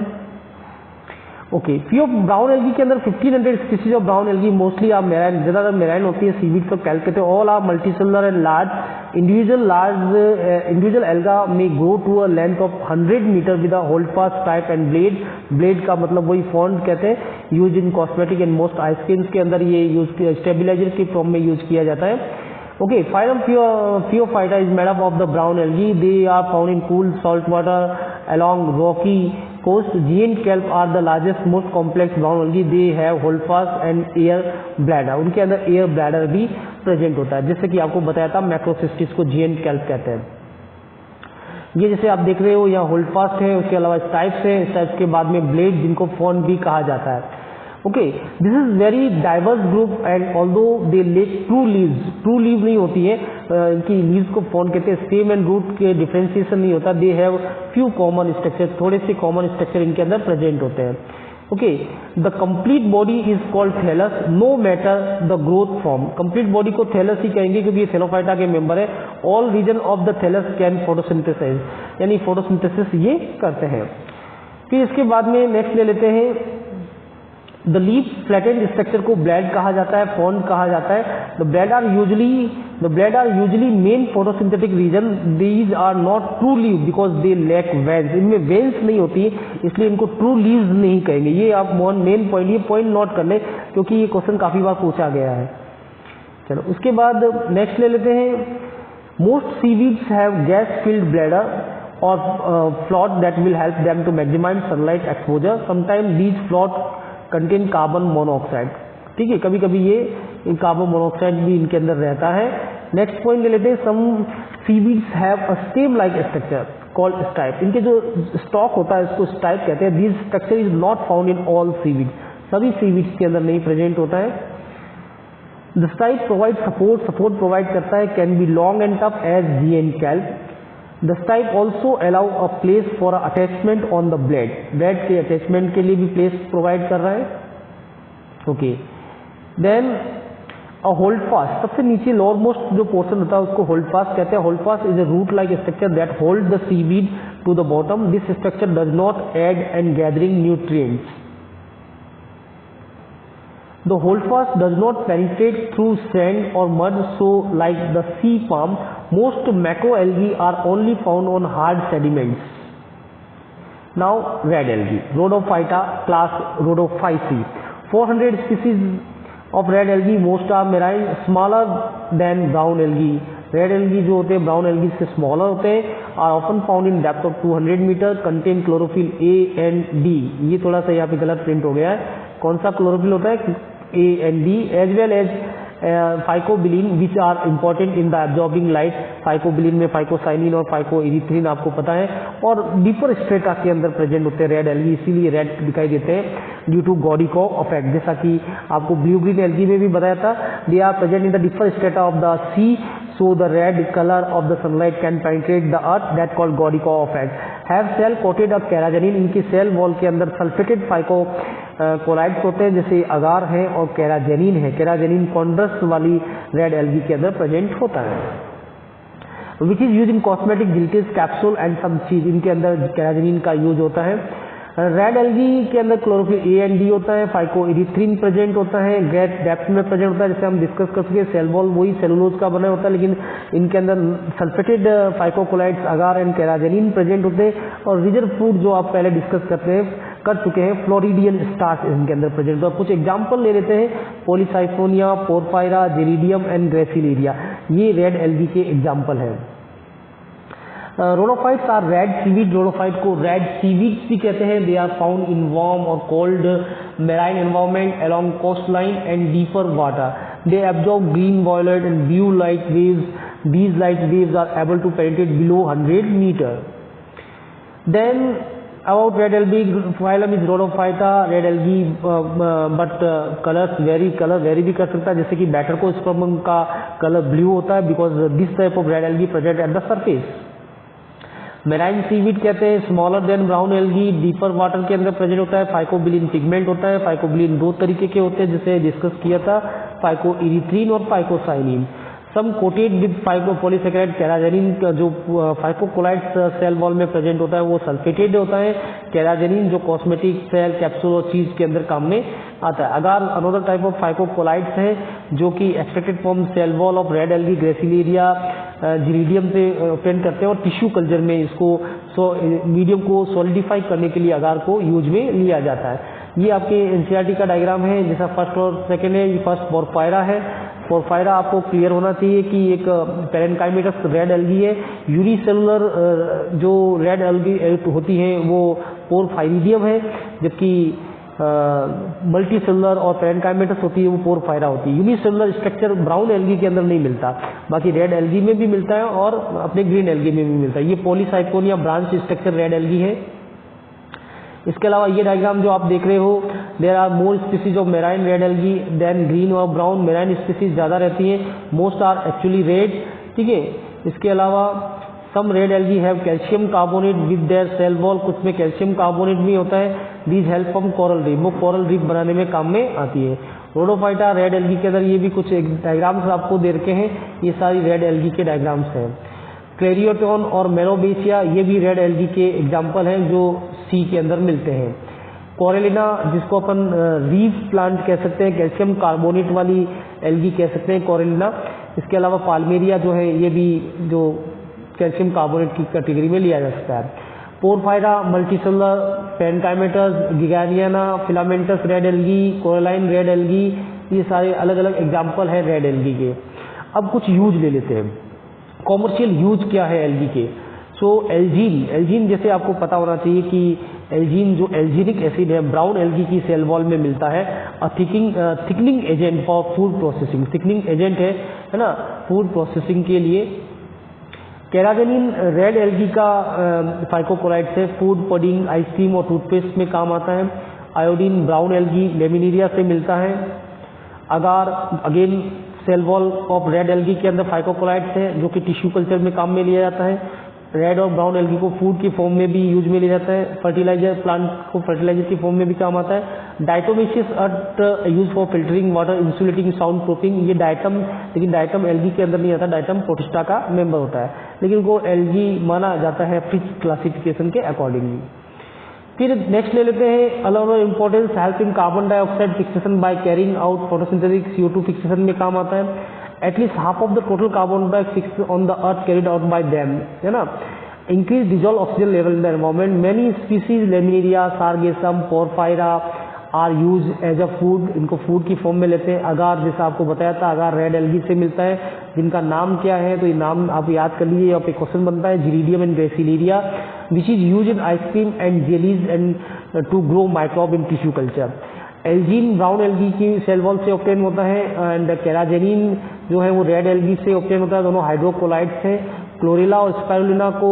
ओके, फिर ब्राउन एल्गी के अंदर 1500 species of brown algae mostly आप मेराइन, ज्यादातर मेराइन होती है, सीवीड को कैल्प कहते हैं। All are multicellular and large individual alga में grow to a length of 100 meter with a holdfast type and blade. Blade का मतलब वही फॉन्ड कहते हैं। Use in cosmetic and most ice creams के अंदर ये यूज स्टेबिलाईजर की फॉर्म में यूज किया जाता है। Okay, phylum phaeophyta is made up of the brown algae. They are found in cool salt water along rocky coast. Giant kelp are the largest, most complex brown algae. They have holdfast and air bladder. उनके अंदर air bladder भी present होता है, जैसे कि आपको बताया था मैक्रोसिस्टिस को जिएंट कैल्प कहते हैं। ये जैसे आप देख रहे हो यहाँ होल्डफास्ट है, उसके अलावा स्टाइप्स है, स्टाइप्स के बाद में ब्लेड जिनको फॉन भी कहा जाता है। Okay, this is very diverse group and although they lack true leaves नहीं होती है, इनकी लीव्स को फॉन कहते हैं। स्टेम एंड रूट के डिफरेंशिएशन नहीं होता। They have few common structure, थोड़े से कॉमन स्ट्रक्चर इनके अंदर प्रेजेंट होते हैं। Okay, the complete body is called thallus no matter the growth form. Complete body को थैलस ही कहेंगे क्योंकि ये थैलोफाइटा के मेंबर है। All region of the thallus can photosynthesis, यानी फोटोसिंथेसिस ये करते हैं। फिर इसके बाद में नेक्स्ट ले लेते हैं द लीफ फ्लैटेंड स्ट्रक्चर को ब्लैड कहा जाता है, फॉन्ड कहा जाता है। The blade are usually main photosynthetic region. These are not true leave because they lack veins. इनमें वेन्स नहीं होती इसलिए इनको ट्रू लीव्स नहीं कहेंगे। ये आप मेन पॉइंट, ये पॉइंट नोट कर लें क्योंकि ये क्वेश्चन काफी बार पूछा गया है। चलो उसके बाद नेक्स्ट ले लेते हैं। Most seaweeds have gas filled bladder और float that will help them to maximise sunlight exposure. Sometime these float contain carbon monoxide. ठीक है, कभी कभी ये कार्बन मोनोऑक्साइड भी इनके अंदर रहता है। नेक्स्ट पॉइंट ले लेते हैं। Some seaweeds have a stem like structure called stipe. इनके जो स्टॉक होता है इसको स्टाइप कहते हैं। This structure is not found in all seaweeds, सभी सीवीड्स के अंदर नहीं प्रेजेंट होता है। The stipe provide support provide करता है, can be long and tough as giant kelp. The stipe also allow a place for a attachment on the blade. Blade के attachment के लिए भी place provide कर रहा है। Okay. Then a holdfast, सबसे नीचे lower most जो portion होता है उसको holdfast कहते हैं। Holdfast is a root-like structure that holds the seaweed to the bottom. This structure does not aid in gathering nutrients. The holdfast does not penetrate through sand or mud, so like the sea palm, most macroalgae are only found on hard sediments. Now red algae, Rhodophyta class Rhodophyceae. 400 species of red algae, most are marine, smaller than brown algae. Red algae जो होते हैं brown algae से smaller होते हैं, are often found in depth of 200 meter, contain chlorophyll A and D. ये थोड़ा सा यहाँ पे गलत प्रिंट हो गया है। कौन सा क्लोरोफिल होता है? A and D, as well as phycobilin which are important in the absorbing light. Phycobilin में फाइकोसाइनिन और फाइकोइरिथ्रिन आपको पता है, और डीपर स्ट्रेटा के अंदर प्रेजेंट होते हैं रेड एल्गी, इसीलिए रेड दिखाई देते हैं ड्यू टू गॉडिकॉव इफेक्ट। जैसा कि आपको ब्लू ग्रीन एल्गी में भी बताया था, they are present in the deeper strata of the sea, so the red color of the sunlight can penetrate the earth, that called Gaudicow effect. Have cell coated a केराजेनिन, इनकी cell wall के अंदर sulphated फाइकोकोलाइड्स होते हैं, जैसे अगार है और केराजेनिन है। केराजेनिन कॉन्ड्रस वाली रेड एल्गी के अंदर प्रेजेंट होता है, which is use in cosmetic jellies capsule and सब चीज, इनके अंदर केराजेनिन का यूज होता है। रेड एल्गी के अंदर क्लोरोफिल ए एंड डी होता है, फाइकोइरिथ्रिन प्रेजेंट होता है, ग्रेट डेप्थ में प्रेजेंट होता है, जैसे हम डिस्कस कर चुके हैं। सेल वॉल वही सेलुलोज का बना होता है, लेकिन इनके अंदर sulphated phycocolloids agar and carrageenan present होते हैं। और रिजर्व फूड जो आप पहले डिस्कस कर चुके हैं, फ्लोरिडियन स्टार्च इनके अंदर प्रेजेंट होता है। कुछ एग्जाम्पल ले लेते हैं, Polysiphonia, Porphyra, Gelidium and Gracilaria, ये रेड एल्गी के एग्जाम्पल है। Rhodophytes are red seaweed, rhodophyte को रेड सीवीड्स भी कहते हैं। They are found in warm और cold marine environment along coast line and deeper water. They absorb green, violet and blue light waves. These light waves are able to penetrate below 100 meter. Then about red algae, phylum is Rhodophyta, red algae, but colors vary भी कर सकता है, जैसे कि batter को sperm का colour blue होता है, because this type of red algae present at the surface. Marine seaweed कहते हैं, smaller than brown algae, deeper water के अंदर प्रेजेंट होता है। फाइकोबिलिन पिगमेंट होता है। फाइकोबिलिन दो तरीके के होते हैं, जिसे डिस्कस किया था, फाइकोइरिथ्रिन और फाइकोसाइनिन। सम कोटेड विद फाइकोपॉलीसेकेराइड केराजेनिन का जो फाइकोकोलाइड्स सेल वॉल में प्रेजेंट होता है वो सल्फेटेड होता है। केराजेनिन जो कॉस्मेटिक, सेल, कैप्सूल और चीज के अंदर काम में आता है। Agar another type of phycocolloids है जो कि extracted from cell wall of red algae, Gracilaria, Gelidium से ऑब्टेन करते हैं, और टिश्यू कल्चर में इसको मीडियम को सॉलिडिफाई करने के लिए अगार को यूज में लिया जाता है। ये आपके एनसीईआरटी का डायग्राम है, जैसा फर्स्ट और सेकेंड है। ये फर्स्ट पोरफायरा है। पोरफायरा आपको क्लियर होना चाहिए कि एक पेरेनकाइमेटस रेड एल्गी है। यूनिसेलुलर जो रेड एल्गी होती है वो पोरफायरिडियम है, जबकि मल्टी सेलुलर और पेरेनकाइमेटस होती है वो पोरफायरा होती है। यूनिसेलुलर स्ट्रक्चर ब्राउन एल्गी के अंदर नहीं मिलता, बाकी रेड एल्गी में भी मिलता है और अपने ग्रीन एल्गी में भी मिलता है। ये Polysiphonia branch structure red algae है। इसके अलावा ये डायग्राम जो आप देख रहे हो, there are more species of marine red algae than green और ब्राउन। मेराइन स्पीसीज ज्यादा रहती है, मोस्ट आर एक्चुअली रेड, ठीक है। इसके अलावा some red algae have calcium carbonate with their cell wall, कुछ में कैल्शियम कार्बोनेट भी होता है। These help from coral reef, वो कोरल रीफ बनाने में काम में आती है। रोडोफाइटा रेड एल्गी के अंदर ये भी कुछ डायग्राम्स आपको दे रखे हैं, ये सारी रेड एल्गी के डायग्राम्स हैं। क्लेरियोटोन और मेलोबेसिया ये भी रेड एल्गी के एग्जाम्पल हैं जो सी के अंदर मिलते हैं। कोरेलिना जिसको अपन रीफ प्लांट कह सकते हैं, कैल्शियम कार्बोनेट वाली एल्गी कह सकते हैं कोरेलिना। इसके अलावा पाल्मेरिया जो है ये भी जो कैल्शियम कार्बोनेट की कैटेगरी में लिया जा सकता है। Porphyra, multicellular, parenchymatous, Gigartina, filamentous red algae, coralline red algae, ये सारे अलग अलग एग्जाम्पल हैं रेड एल्गी के। अब कुछ यूज ले लेते हैं, कॉमर्शियल यूज क्या है एल्गी के। सो एल्जीन जैसे आपको पता होना चाहिए कि एल्जीन जो एल्जीनिक एसिड है ब्राउन एल्गी की सेल वॉल में मिलता है। Thickening agent for food processing, thickening agent है ना फूड प्रोसेसिंग के लिए। केराजेनिन रेड एल्गी का फाइकोकोलाइड से फूड, पुडिंग, आइसक्रीम और टूथपेस्ट में काम आता है। आयोडीन ब्राउन एल्गी लेमिनेरिया से मिलता है। Agar again cell wall of red algae के अंदर फाइकोकोलाइड्स है जो कि टिश्यू कल्चर में काम में लिया जाता है। रेड और ब्राउन एल्गी को फूड की फॉर्म में भी यूज में लिया जाता है। फर्टिलाइजर, प्लांट को फर्टिलाइजर की फॉर्म में भी काम आता है। Diatomaceous earth use for filtering water, insulating, sound proofing, ये डायटम, लेकिन डायटम एल्गी के अंदर नहीं आता, डायटम प्रोटिस्टा का मेंबर होता है, लेकिन वो एल्गी माना जाता है फिश क्लासिफिकेशन के अकॉर्डिंगली। फिर नेक्स्ट ले लेते हैं अलोनर importance, help in carbon dioxide fixation by carrying out photosynthesis, CO2 fixation में काम आता है। At least half of the total carbon dioxide fix on the earth carried out by them, है ना। Increase dissolve oxygen level in the environment. Many species Laminaria, Sargassum, Porphyra are use as a food, इनको food की form में लेते हैं। अगार जैसा आपको बताया था, अगार रेड एल्गी से मिलता है, जिनका नाम क्या है तो ये नाम आप याद कर लीजिए, यहाँ पे क्वेश्चन बनता है। Gelidium and Gracilaria which is use in ice cream and jellies and to grow microbe in tissue culture. Algin brown algae की सेल वॉल से ऑब्टेन होता है एंड केराजेनिन जो है वो रेड एल्गी से ऑब्टेन होता है, दोनों हाइड्रोकोलाइड्स हैं। क्लोरेला और स्पाइरुलिना को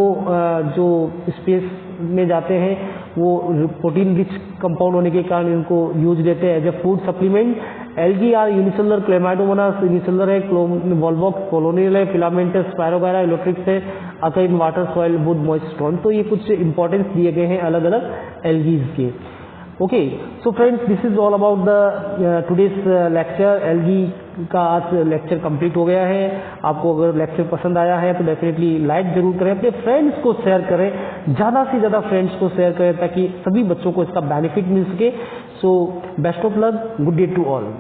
जो स्पेस में जाते हैं वो प्रोटीन रिच कंपाउंड होने के कारण इनको यूज लेते हैं as a food supplement. Algae are unicellular Chlamydomonas unicellular है, वॉल्वॉक्स कोलोनियल है, फिलामेंटस स्पायरोगायरा इलेक्ट्रिक्स है, occur in water soil wood moist stone. तो ये कुछ इंपॉर्टेंस दिए गए हैं अलग अलग एल्गीज के। Okay so friends, this is all about the today's lecture. Algae का आज लेक्चर कंप्लीट हो गया है। आपको अगर लेक्चर पसंद आया है तो डेफिनेटली लाइक जरूर करें, अपने फ्रेंड्स को शेयर करें, ज़्यादा से ज़्यादा फ्रेंड्स को शेयर करें ताकि सभी बच्चों को इसका बेनिफिट मिल सके। So best of luck, good day to all.